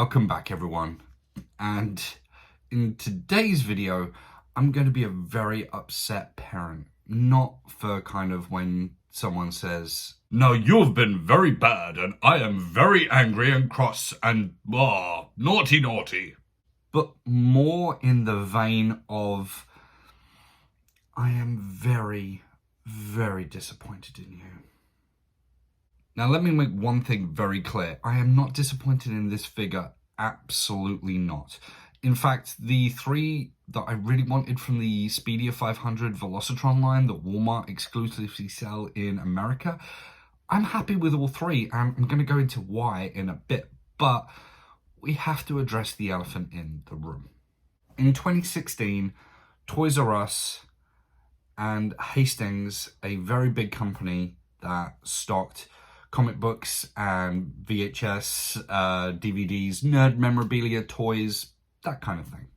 Welcome back everyone, and in today's video I'm going to be a very upset parent. Not for kind of when someone says, "Now you've been very bad and I am very angry and cross and naughty," but more in the vein of, I am very, very disappointed in you. Now, let me make one thing very clear. I am not disappointed in this figure. Absolutely not. In fact, the three that I really wanted from the Speedia 500 Velocitron line that Walmart exclusively sell in America, I'm happy with all three, and I'm going to go into why in a bit. But we have to address the elephant in the room. In 2016, Toys R Us and Hastings, a very big company that stocked comic books and VHS, DVDs, nerd memorabilia, toys, that kind of thing.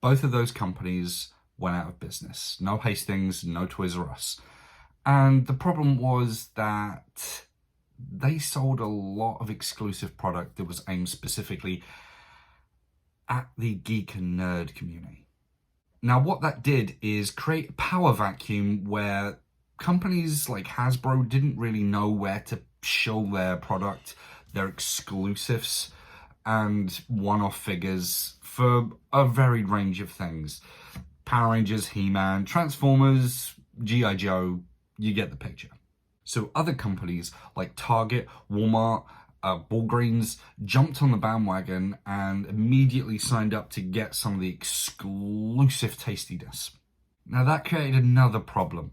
Both of those companies went out of business. No Hastings, no Toys R Us. And the problem was that they sold a lot of exclusive product that was aimed specifically at the geek and nerd community. Now, what that did is create a power vacuum where companies like Hasbro didn't really know where to show their product, their exclusives, and one-off figures for a varied range of things. Power Rangers, He-Man, Transformers, G.I. Joe, you get the picture. So other companies like Target, Walmart, Walgreens jumped on the bandwagon and immediately signed up to get some of the exclusive tastiness. Now that created another problem.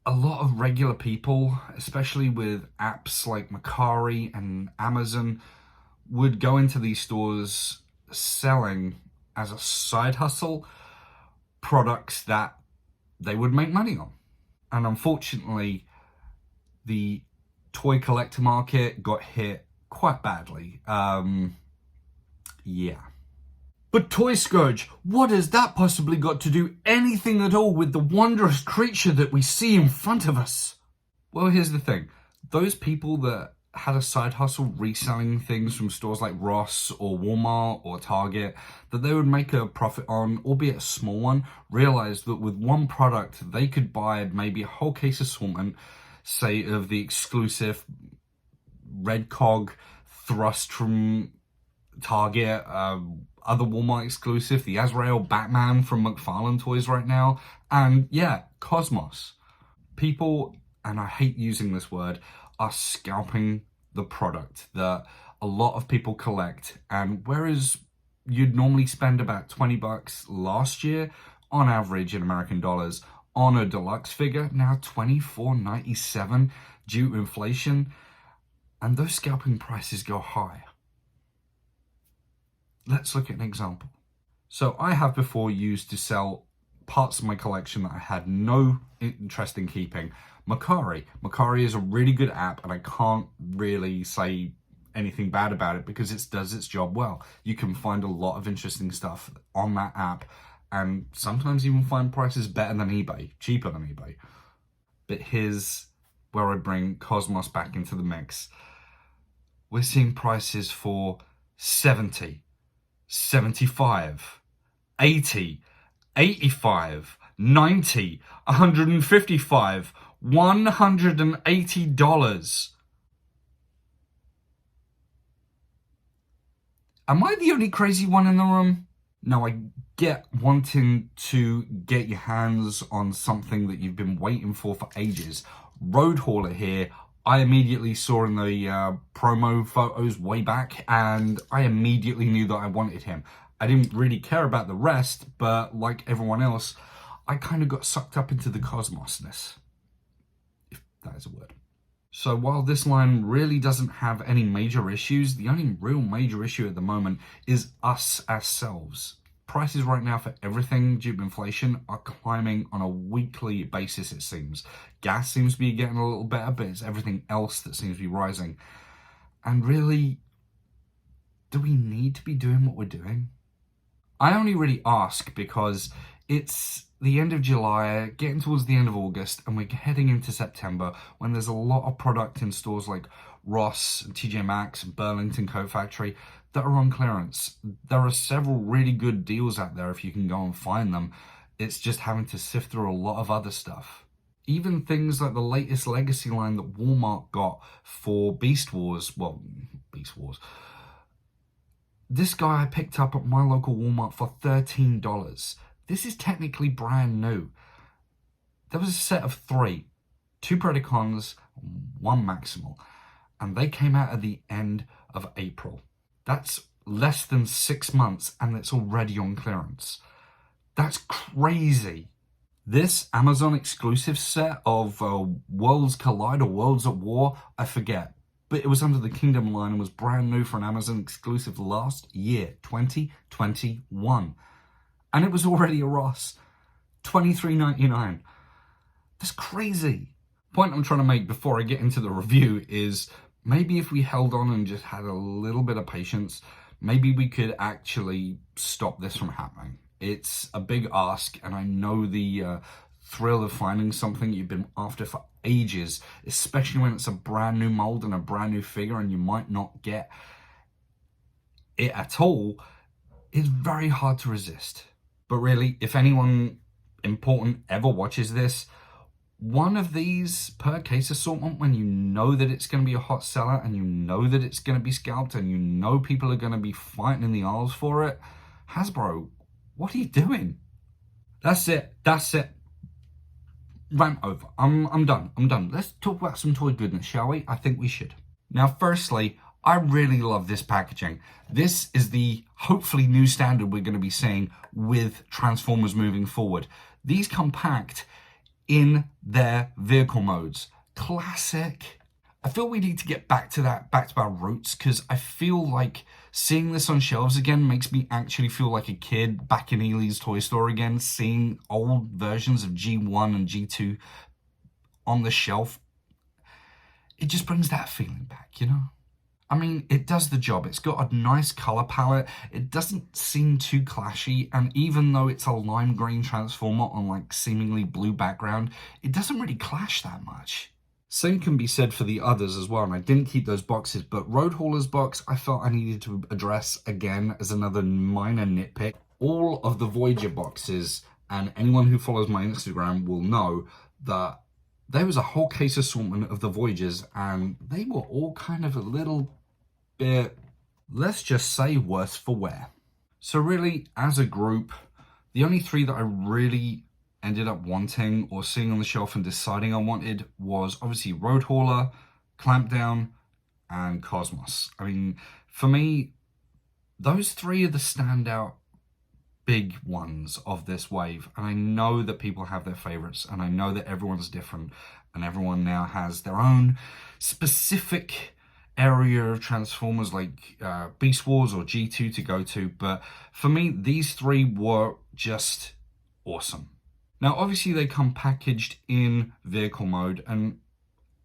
A lot of regular people, especially with apps like Mercari and Amazon, would go into these stores selling as a side hustle products that they would make money on. And unfortunately, the toy collector market got hit quite badly. Yeah. But Toy Scourge, what has that possibly got to do anything at all with the wondrous creature that we see in front of us? Well, here's the thing. Those people that had a side hustle reselling things from stores like Ross or Walmart or Target that they would make a profit on, albeit a small one, realized that with one product they could buy maybe a whole case assortment, say of the exclusive Red Cog thrust from Target, other Walmart exclusive, the Azrael Batman from McFarlane Toys right now, and yeah, Cosmos. People, and I hate using this word, are scalping the product that a lot of people collect. And whereas you'd normally spend about $20 last year on average in American dollars on a deluxe figure, now $24.97 due to inflation, and those scalping prices go high. Let's look at an example. So I have before used to sell parts of my collection that I had no interest in keeping. Mercari. Mercari is a really good app, and I can't really say anything bad about it because it does its job well. You can find a lot of interesting stuff on that app, and sometimes even find prices better than eBay, cheaper than eBay. But here's where I bring Cosmos back into the mix. We're seeing prices for 70, 75, 80, 85, 90, 155, $180. Am I the only crazy one in the room? Now, I get wanting to get your hands on something that you've been waiting for ages. Road Hauler here, I immediately saw in the promo photos way back, and I immediately knew that I wanted him. I didn't really care about the rest, but like everyone else, I kind of got sucked up into the cosmosness, if that is a word. So while this line really doesn't have any major issues, the only real major issue at the moment is us ourselves. Prices right now for everything due to inflation are climbing on a weekly basis, it seems. Gas seems to be getting a little better, but it's everything else that seems to be rising. And really, do we need to be doing what we're doing? I only really ask because It's the end of July, getting towards the end of August, and we're heading into September when there's a lot of product in stores like Ross, TJ Maxx, and Burlington Coat Factory that are on clearance. There are several really good deals out there if you can go and find them. It's just having to sift through a lot of other stuff. Even things like the latest Legacy line that Walmart got for Beast Wars. This guy I picked up at my local Walmart for $13. This is technically brand new. There was a set of 3, 2 Predacons, 1 Maximal, and they came out at the end of April. That's less than 6 months and it's already on clearance. That's crazy. This Amazon exclusive set of Worlds Collide or Worlds at War, I forget, but it was under the Kingdom line and was brand new for an Amazon exclusive last year, 2021. And it was already a Ross, $23.99. That's crazy. The point I'm trying to make before I get into the review is maybe if we held on and just had a little bit of patience, maybe we could actually stop this from happening. It's a big ask, and I know the thrill of finding something you've been after for ages, especially when it's a brand new mold and a brand new figure and you might not get it at all, is very hard to resist. But really, if anyone important ever watches this, one of these per case assortment, when you know that it's going to be a hot seller and you know that it's going to be scalped and you know people are going to be fighting in the aisles for it, Hasbro, what are you doing? That's it. Rant over. I'm done. Let's talk about some toy goodness, shall we? I think we should. Now, firstly, I really love this packaging. This is the hopefully new standard we're going to be seeing with Transformers moving forward. These come packed in their vehicle modes. Classic. I feel we need to get back to our roots, because I feel like seeing this on shelves again makes me actually feel like a kid back in Ely's toy store again, seeing old versions of G1 and G2 on the shelf. It just brings that feeling back, you know? I mean, it does the job. It's got a nice color palette. It doesn't seem too clashy, and even though it's a lime green Transformer on like seemingly blue background, it doesn't really clash that much. Same can be said for the others as well, and I didn't keep those boxes, but Road Hauler's box I felt I needed to address again as another minor nitpick. All of the Voyager boxes, and anyone who follows my Instagram will know that there was a whole case assortment of the Voyagers, and they were all kind of a little bit, let's just say, worse for wear. So really, as a group, the only 3 that I really ended up wanting or seeing on the shelf and deciding I wanted was obviously Road Hauler, Clampdown, and Cosmos. I mean, for me, those 3 are the standout big ones of this wave, and I know that people have their favorites, and I know that everyone's different, and everyone now has their own specific area of Transformers like Beast Wars or G2 to go to, but for me, these 3 were just awesome. Now, obviously, they come packaged in vehicle mode, and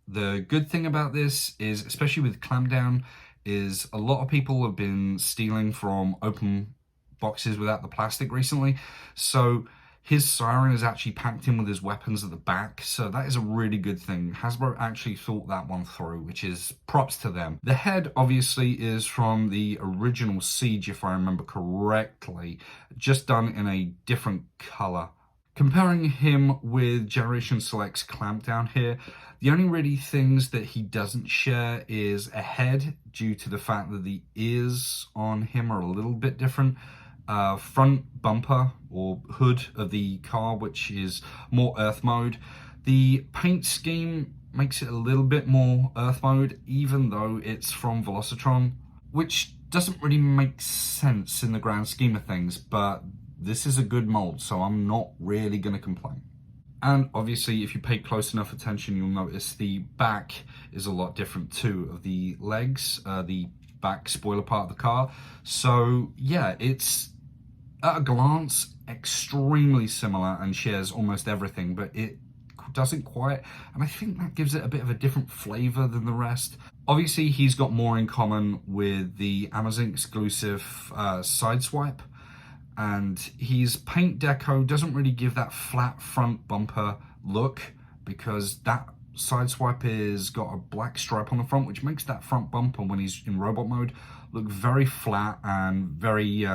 the good thing about this is, especially with Clampdown, is a lot of people have been stealing from open boxes without the plastic recently, so his siren is actually packed in with his weapons at the back, so that is a really good thing. Hasbro actually thought that one through, which is props to them. The head, obviously, is from the original Siege, if I remember correctly, just done in a different color. Comparing him with Generation Select's Clampdown here, the only really things that he doesn't share is a head, due to the fact that the ears on him are a little bit different. Front bumper or hood of the car, which is more Earth mode. The paint scheme makes it a little bit more Earth mode, even though it's from Velocitron, which doesn't really make sense in the grand scheme of things, but this is a good mold, so I'm not really going to complain. And obviously, if you pay close enough attention, you'll notice the back is a lot different too, of the legs, the back spoiler part of the car. So yeah, it's at a glance extremely similar and shares almost everything, but it doesn't quite, and I think that gives it a bit of a different flavor than the rest. Obviously, he's got more in common with the Amazon exclusive Sideswipe, And his paint deco doesn't really give that flat front bumper look, because that sideswipe is got a black stripe on the front, which makes that front bumper when he's in robot mode look very flat and very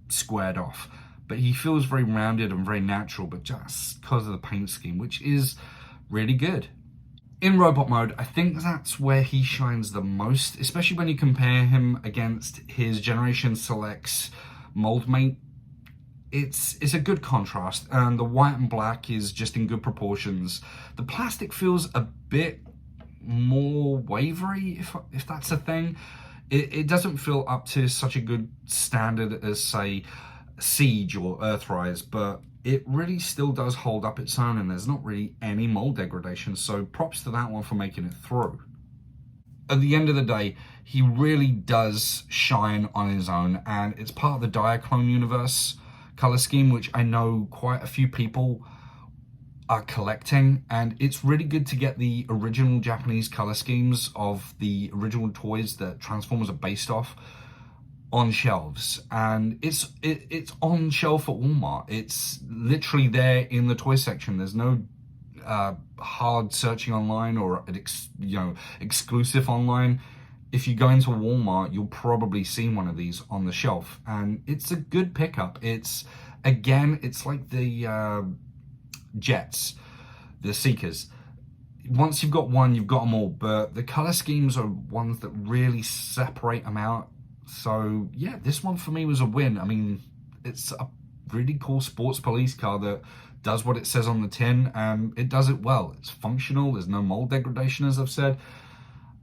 squared off. But he feels very rounded and very natural, but just because of the paint scheme, which is really good. In robot mode, I think that's where he shines the most, especially when you compare him against his Generation Selects mold mate. It's a good contrast, and the white and black is just in good proportions. The plastic feels a bit more wavery, if that's a thing. It doesn't feel up to such a good standard as, say, Siege or Earthrise, but it really still does hold up its own, and there's not really any mold degradation, so props to that one for making it through. At the end of the day, he really does shine on his own, and it's part of the Diaclone universe color scheme, which I know quite a few people are collecting, and it's really good to get the original Japanese color schemes of the original toys that Transformers are based off on shelves. And it's on shelf at Walmart. It's literally there in the toy section. There's no hard searching online or exclusive online. If you go into Walmart, you'll probably see one of these on the shelf, and it's a good pickup. It's like the Jets, the Seekers. Once you've got one, you've got them all, but the color schemes are ones that really separate them out. So yeah, this one for me was a win. I mean, it's a really cool sports police car that does what it says on the tin, and it does it well. It's functional, there's no mold degradation, as I've said,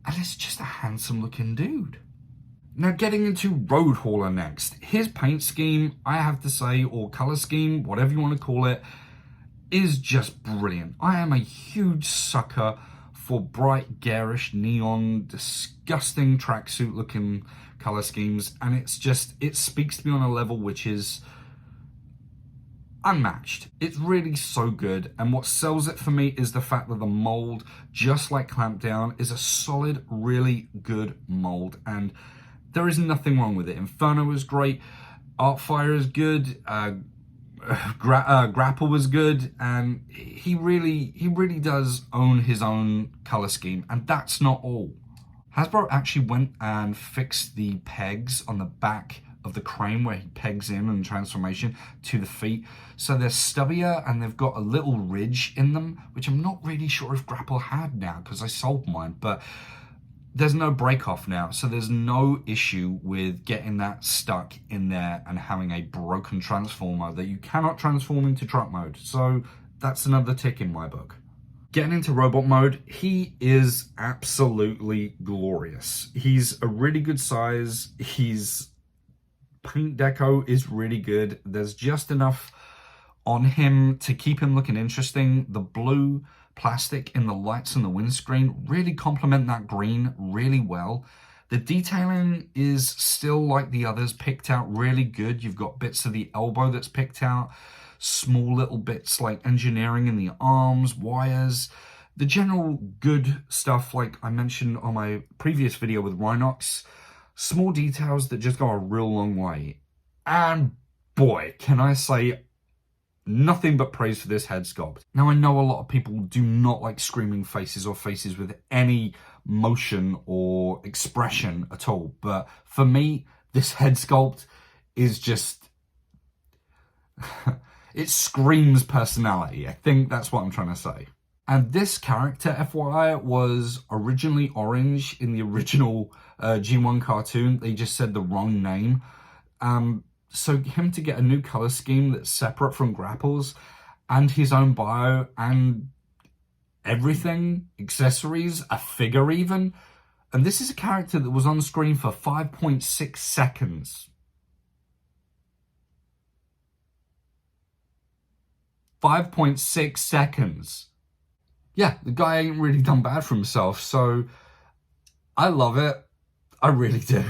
and it's just a handsome looking dude. Now, getting into Road Hauler next. His paint scheme, I have to say, or color scheme, whatever you want to call it, is just brilliant. I am a huge sucker for bright, garish, neon, disgusting tracksuit looking color schemes, and it speaks to me on a level which is unmatched. It's really so good, and what sells it for me is the fact that the mold, just like Clampdown, is a solid, really good mold, and there is nothing wrong with it. Inferno is great, Artfire is good, Grapple was good, and he really does own his own color scheme, and that's not all. Hasbro actually went and fixed the pegs on the back of the crane where he pegs in and transformation to the feet, so they're stubbier and they've got a little ridge in them, which I'm not really sure if Grapple had now because I sold mine, but there's no break off now, so there's no issue with getting that stuck in there and having a broken transformer that you cannot transform into truck mode. So that's another tick in my book. Getting into robot mode, he is absolutely glorious. He's a really good size. His paint deco is really good. There's just enough on him to keep him looking interesting. The blue plastic in the lights and the windscreen really complement that green really well. The detailing is still like the others, picked out really good. You've got bits of the elbow that's picked out, small little bits like engineering in the arms, wires, the general good stuff like I mentioned on my previous video with Rhinox. Small details that just go a real long way. And boy, can I say nothing but praise for this head sculpt. Now, I know a lot of people do not like screaming faces or faces with any motion or expression at all, but for me, this head sculpt is just it screams personality. I think that's what I'm trying to say. And this character, FYI, was originally orange in the original G1 cartoon. They just said the wrong name. So him to get a new color scheme that's separate from Grapple's and his own bio and everything, accessories, a figure even. And this is a character that was on screen for 5.6 seconds. 5.6 seconds. Yeah, the guy ain't really done bad for himself, so I love it. I really do.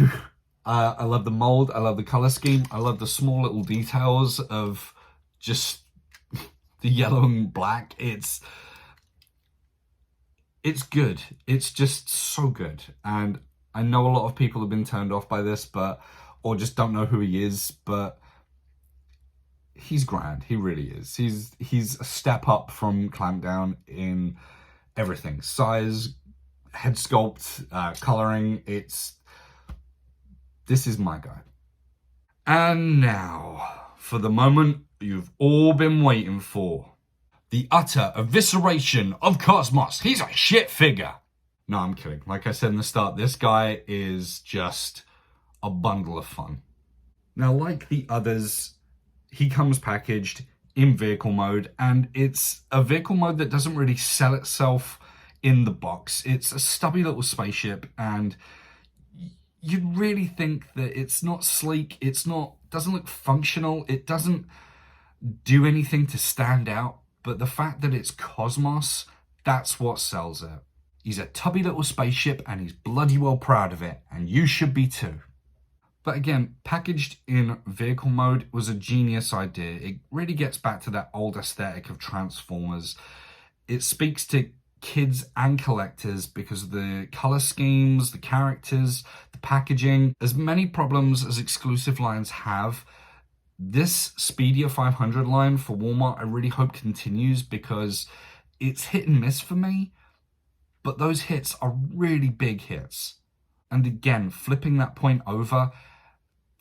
I love the mold, I love the color scheme, I love the small little details of just the yellow and black. It's good. It's just so good. And I know a lot of people have been turned off by this, or just don't know who he is, but he's grand. He really is. He's a step up from Clampdown in everything. Size, head sculpt, coloring. This is my guy. And now, for the moment you've all been waiting for. The utter evisceration of Cosmos. He's a shit figure. No, I'm kidding. Like I said in the start, this guy is just a bundle of fun. Now, like the others, he comes packaged in vehicle mode, and it's a vehicle mode that doesn't really sell itself in the box. It's a stubby little spaceship, and you'd really think that it's not sleek, doesn't look functional, it doesn't do anything to stand out, but the fact that it's Cosmos, that's what sells it. He's a tubby little spaceship, and he's bloody well proud of it, and you should be too. But again, packaged in vehicle mode was a genius idea. It really gets back to that old aesthetic of Transformers. It speaks to kids and collectors because of the color schemes, the characters, the packaging. As many problems as exclusive lines have, this Speedia 500 line for Walmart, I really hope continues, because it's hit and miss for me, but those hits are really big hits. And again, flipping that point over,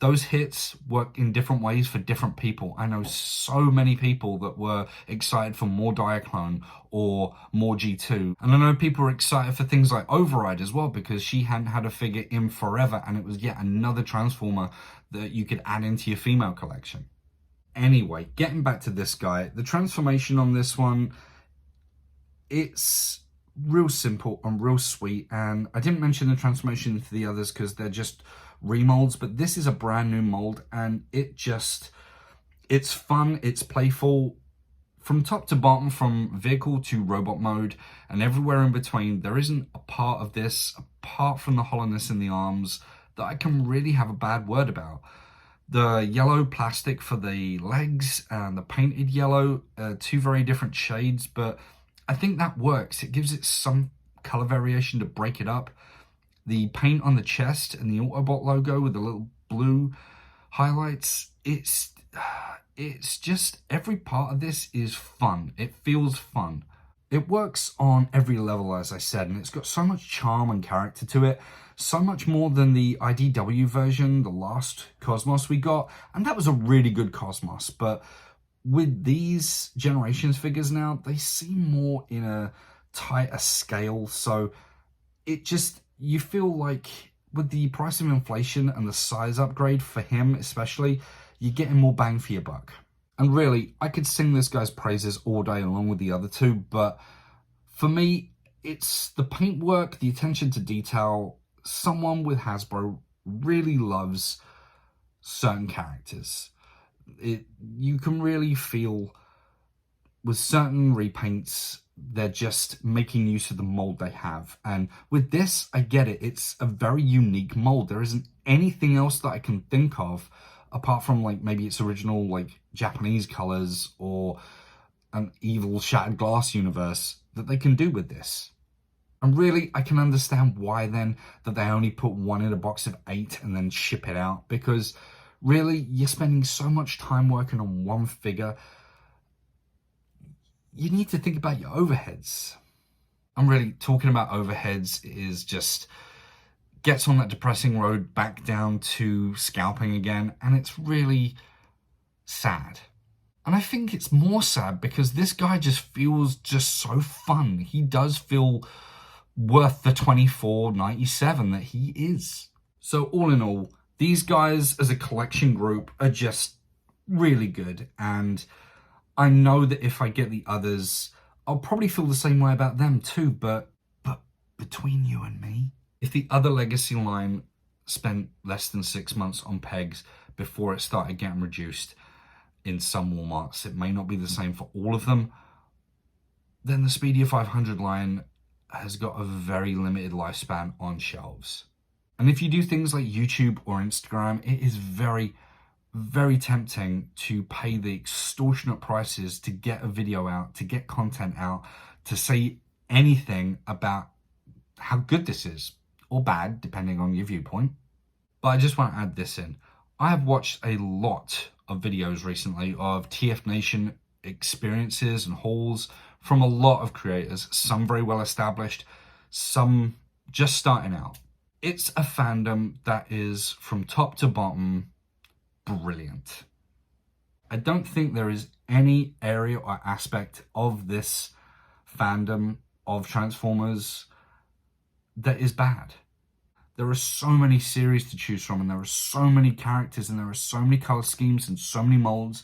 those hits work in different ways for different people. I know so many people that were excited for more Diaclone or more G2. And I know people were excited for things like Override as well, because she hadn't had a figure in forever, and it was yet another Transformer that you could add into your female collection. Anyway, getting back to this guy, the transformation on this one, it's real simple and real sweet. And I didn't mention the transformation into the others because they're just remolds, but this is a brand new mold, and it's fun, it's playful from top to bottom, from vehicle to robot mode and everywhere in between. There isn't a part of this, apart from the hollowness in the arms, that I can really have a bad word about. The yellow plastic for the legs and the painted yellow, two very different shades, but I think that works. It gives it some color variation to break it up. The paint on the chest and the Autobot logo with the little blue highlights, it's just, every part of this is fun. It feels fun. It works on every level, as I said, and it's got so much charm and character to it, so much more than the IDW version, the last Cosmos we got, and that was a really good Cosmos. But with these Generations figures now, they seem more in a tighter scale, so it just, you feel like with the price of inflation and the size upgrade for him especially, you're getting more bang for your buck. And really, I could sing this guy's praises all day along with the other two, but for me, it's the paintwork, the attention to detail. Someone with Hasbro really loves certain characters. You can really feel with certain repaints, they're just making use of the mold they have. And with this, I get it. It's a very unique mold. There isn't anything else that I can think of apart from like maybe its original like Japanese colors or an evil shattered glass universe that they can do with this. And really, I can understand why then that they only put one in a box of 8 and then ship it out, because really, you're spending so much time working on one figure. You need to think about your overheads. I'm really talking about overheads is just gets on that depressing road back down to scalping again, and it's really sad. And I think it's more sad because this guy just feels just so fun. He does feel worth the $24.97 that he is. So all in all, these guys as a collection group are just really good, and I know that if I get the others, I'll probably feel the same way about them too, but between you and me, if the other Legacy line spent less than 6 months on pegs before it started getting reduced in some Walmarts, it may not be the same for all of them, then the Speedia 500 line has got a very limited lifespan on shelves. And if you do things like YouTube or Instagram, it is very, very tempting to pay the extortionate prices to get a video out, to get content out, to say anything about how good this is, or bad, depending on your viewpoint. But I just want to add this in. I have watched a lot of videos recently of TF Nation experiences and hauls from a lot of creators, some very well established, some just starting out. It's a fandom that is from top to bottom brilliant. I don't think there is any area or aspect of this fandom of Transformers that is bad. There are so many series to choose from, and there are so many characters, and there are so many color schemes and so many molds,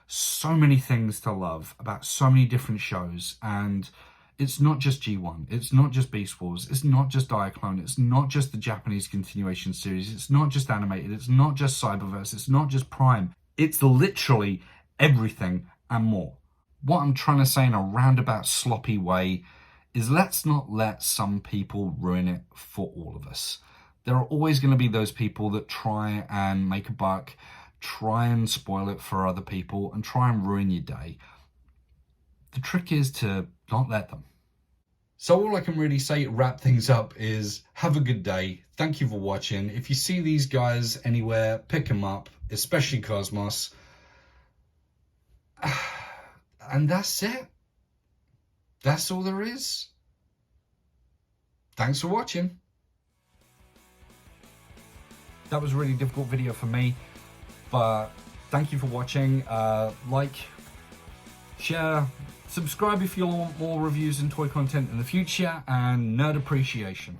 so many things to love about so many different shows. And it's not just G1, it's not just Beast Wars, it's not just Diaclone, it's not just the Japanese continuation series, it's not just animated, it's not just Cyberverse, it's not just Prime. It's literally everything and more. What I'm trying to say in a roundabout, sloppy way is let's not let some people ruin it for all of us. There are always going to be those people that try and make a buck, try and spoil it for other people, and try and ruin your day. The trick is to not let them. So all I can really say to wrap things up is have a good day. Thank you for watching. If you see these guys anywhere, pick them up, especially Cosmos. And that's it. That's all there is. Thanks for watching. That was a really difficult video for me, but thank you for watching. Like, share, subscribe if you want more reviews and toy content in the future, and nerd appreciation.